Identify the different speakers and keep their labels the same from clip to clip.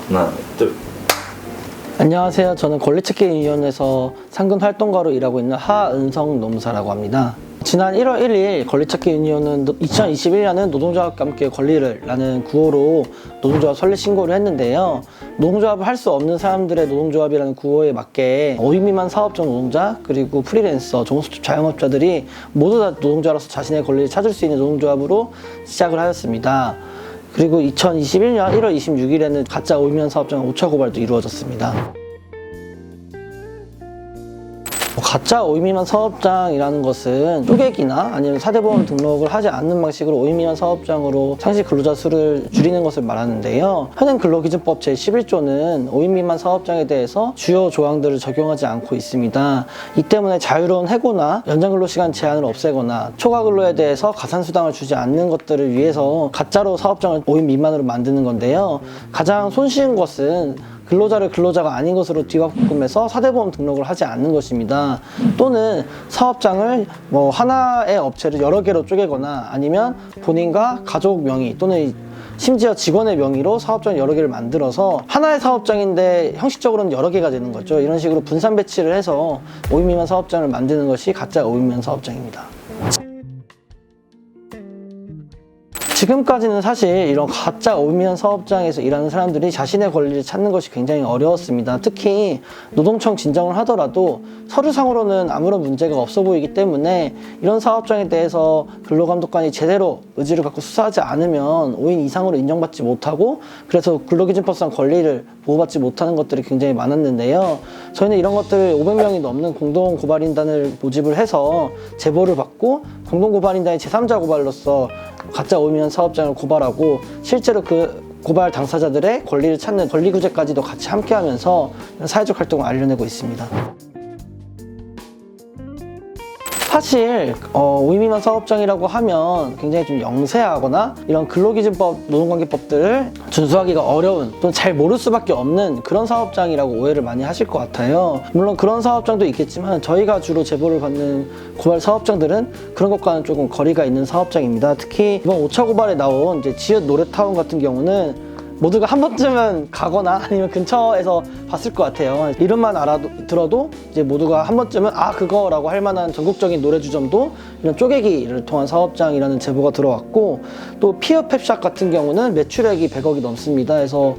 Speaker 1: 하나, 둘.
Speaker 2: 안녕하세요. 저는 권리찾기위원회에서 상근 활동가로 일하고 있는 하은성 노무사라고 합니다. 지난 1월 1일 권리찾기 유니온은 2021년은 노동조합과 함께 권리를 라는 구호로 노동조합 설립 신고를 했는데요. 노동조합을 할 수 없는 사람들의 노동조합이라는 구호에 맞게 5인 미만 사업장 노동자, 그리고 프리랜서, 종수집 자영업자들이 모두 다 노동자로서 자신의 권리를 찾을 수 있는 노동조합으로 시작을 하였습니다. 그리고 2021년 1월 26일에는 가짜 5인 미만 사업장 5차 고발도 이루어졌습니다. 가짜 5인 미만 사업장이라는 것은 쪼개기나 아니면 사대보험 등록을 하지 않는 방식으로 5인 미만 사업장으로 상시 근로자 수를 줄이는 것을 말하는데요. 현행 근로기준법 제11조는 5인 미만 사업장에 대해서 주요 조항들을 적용하지 않고 있습니다. 이 때문에 자유로운 해고나 연장 근로시간 제한을 없애거나 초과 근로에 대해서 가산수당을 주지 않는 것들을 위해서 가짜로 사업장을 5인 미만으로 만드는 건데요. 가장 손쉬운 것은 근로자를 근로자가 아닌 것으로 뒤바꿈해서 사대보험 등록을 하지 않는 것입니다. 또는 사업장을 하나의 업체를 여러 개로 쪼개거나 아니면 본인과 가족 명의 또는 심지어 직원의 명의로 사업장 여러 개를 만들어서 하나의 사업장인데 형식적으로는 여러 개가 되는 거죠. 이런 식으로 분산 배치를 해서 5인 미만 사업장을 만드는 것이 가짜 5인 미만 사업장입니다. 지금까지는 사실 이런 가짜 5인 미만 사업장에서 일하는 사람들이 자신의 권리를 찾는 것이 굉장히 어려웠습니다. 특히 노동청 진정을 하더라도 서류상으로는 아무런 문제가 없어 보이기 때문에 이런 사업장에 대해서 근로감독관이 제대로 의지를 갖고 수사하지 않으면 5인 이상으로 인정받지 못하고 그래서 근로기준법상 권리를 보호받지 못하는 것들이 굉장히 많았는데요. 저희는 이런 것들을 500명이 넘는 공동고발인단을 모집을 해서 제보를 받고 공동고발인단의 제3자 고발로서 가짜 5인 미만 사업장을 고발하고 실제로 그 고발 당사자들의 권리를 찾는 권리구제까지도 같이 함께하면서 사회적 활동을 알려내고 있습니다. 사실 5인 미만 사업장이라고 하면 굉장히 좀 영세하거나 이런 근로기준법, 노동관계법들을 준수하기가 어려운 또는 잘 모를 수밖에 없는 그런 사업장이라고 오해를 많이 하실 것 같아요. 물론 그런 사업장도 있겠지만 저희가 주로 제보를 받는 고발 사업장들은 그런 것과는 조금 거리가 있는 사업장입니다. 특히 이번 5차 고발에 나온 이제 지읒 노래타운 같은 경우는 모두가 한 번쯤은 가거나 아니면 근처에서 봤을 것 같아요. 이름만 들어도 이제 모두가 한 번쯤은 그거라고 할 만한 전국적인 노래주점도 이런 쪼개기를 통한 사업장이라는 제보가 들어왔고, 또 피어 펩샵 같은 경우는 매출액이 100억이 넘습니다. 그래서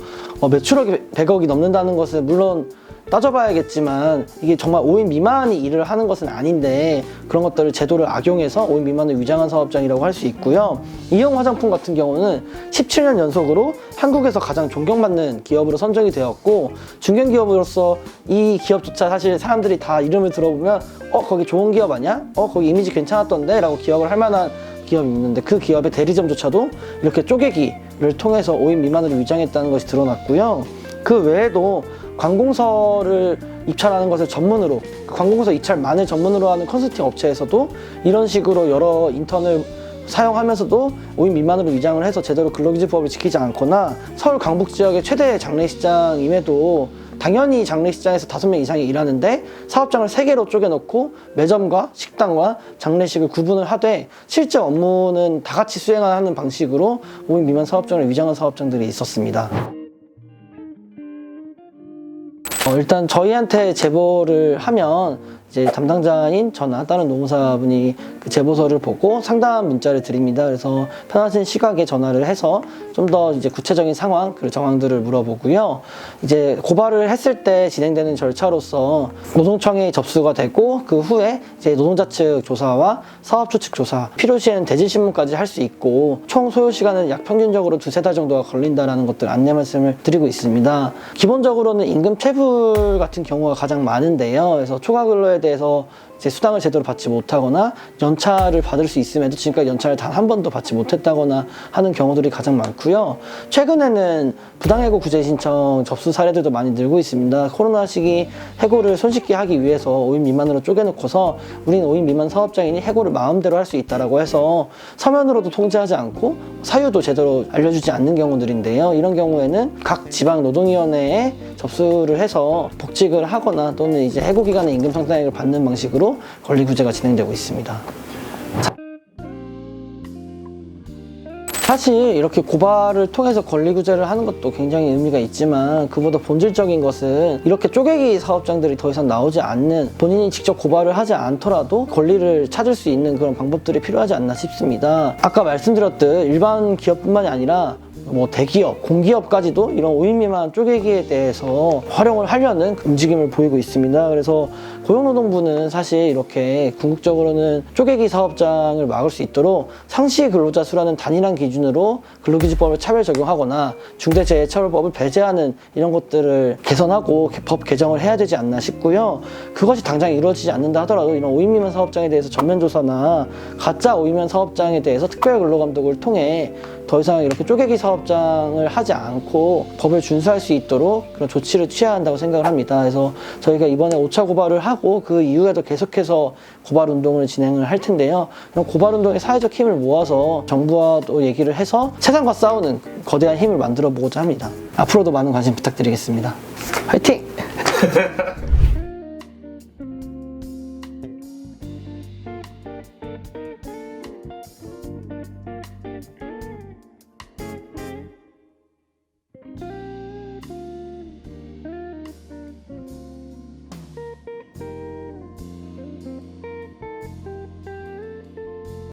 Speaker 2: 매출액이 100억이 넘는다는 것은 물론 따져봐야겠지만 이게 정말 5인 미만이 일을 하는 것은 아닌데 그런 것들을 제도를 악용해서 5인 미만을 위장한 사업장이라고 할 수 있고요. 이영 화장품 같은 경우는 17년 연속으로 한국에서 가장 존경받는 기업으로 선정이 되었고, 중견기업으로서 이 기업조차 사실 사람들이 다 이름을 들어보면 거기 좋은 기업 아니야? 거기 이미지 괜찮았던데? 라고 기억을 할 만한 기업이 있는데 그 기업의 대리점조차도 이렇게 쪼개기를 통해서 5인 미만으로 위장했다는 것이 드러났고요. 그 외에도 관공서를 입찰하는 것을 전문으로, 관공서 입찰만을 전문으로 하는 컨설팅 업체에서도 이런 식으로 여러 인턴을 사용하면서도 5인 미만으로 위장을 해서 제대로 근로기준법을 지키지 않거나, 서울 강북 지역의 최대 장례식장임에도 당연히 장례식장에서 5명 이상이 일하는데 사업장을 3개로 쪼개놓고 매점과 식당과 장례식을 구분을 하되 실제 업무는 다 같이 수행하는 방식으로 5인 미만 사업장을 위장한 사업장들이 있었습니다. 일단 저희한테 제보를 하면 이제 담당자인 저나 다른 노무사분이 그 제보서를 보고 상담 문자를 드립니다. 그래서 편하신 시각에 전화를 해서 좀 더 이제 구체적인 상황, 그 정황들을 물어보고요. 이제 고발을 했을 때 진행되는 절차로서 노동청에 접수가 되고 그 후에 이제 노동자 측 조사와 사업주 측 조사, 필요시에는 대질신문까지 할 수 있고 총 소요 시간은 약 평균적으로 2-3달 정도가 걸린다라는 것들 안내 말씀을 드리고 있습니다. 기본적으로는 임금 체불 같은 경우가 가장 많은데요. 그래서 초과 근로에 대해서 이제 수당을 제대로 받지 못하거나 연차를 받을 수 있음에도 지금까지 연차를 단 한 번도 받지 못했다거나 하는 경우들이 가장 많고요. 최근에는 부당해고 구제 신청 접수 사례들도 많이 늘고 있습니다. 코로나 시기 해고를 손쉽게 하기 위해서 5인 미만으로 쪼개놓고서 우리는 5인 미만 사업장이니 해고를 마음대로 할 수 있다라고 해서 서면으로도 통지하지 않고 사유도 제대로 알려주지 않는 경우들인데요. 이런 경우에는 각 지방 노동위원회에 접수를 해서 복직을 하거나 또는 이제 해고 기간에 임금 상당액을 받는 방식으로 권리 구제가 진행되고 있습니다. 사실 이렇게 고발을 통해서 권리구제를 하는 것도 굉장히 의미가 있지만 그보다 본질적인 것은 이렇게 쪼개기 사업장들이 더 이상 나오지 않는, 본인이 직접 고발을 하지 않더라도 권리를 찾을 수 있는 그런 방법들이 필요하지 않나 싶습니다. 아까 말씀드렸듯 일반 기업뿐만이 아니라 뭐 대기업, 공기업까지도 이런 5인 미만 쪼개기에 대해서 활용을 하려는 움직임을 보이고 있습니다. 그래서 고용노동부는 사실 이렇게 궁극적으로는 쪼개기 사업장을 막을 수 있도록 상시 근로자 수라는 단일한 기준으로 근로기준법을 차별 적용하거나 중대재해처벌법을 배제하는 이런 것들을 개선하고 법 개정을 해야 되지 않나 싶고요. 그것이 당장 이루어지지 않는다 하더라도 이런 5인 미만 사업장에 대해서 전면조사나 가짜 5인 미만 사업장에 대해서 특별근로감독을 통해 더 이상 이렇게 쪼개기 사업장을 하지 않고 법을 준수할 수 있도록 그런 조치를 취해야 한다고 생각을 합니다. 그래서 저희가 이번에 5차 고발을 하고 그 이후에도 계속해서 고발 운동을 진행을 할 텐데요. 이런 고발 운동의 사회적 힘을 모아서 정부와도 얘기를 해서 세상과 싸우는 거대한 힘을 만들어 보고자 합니다. 앞으로도 많은 관심 부탁드리겠습니다. 화이팅!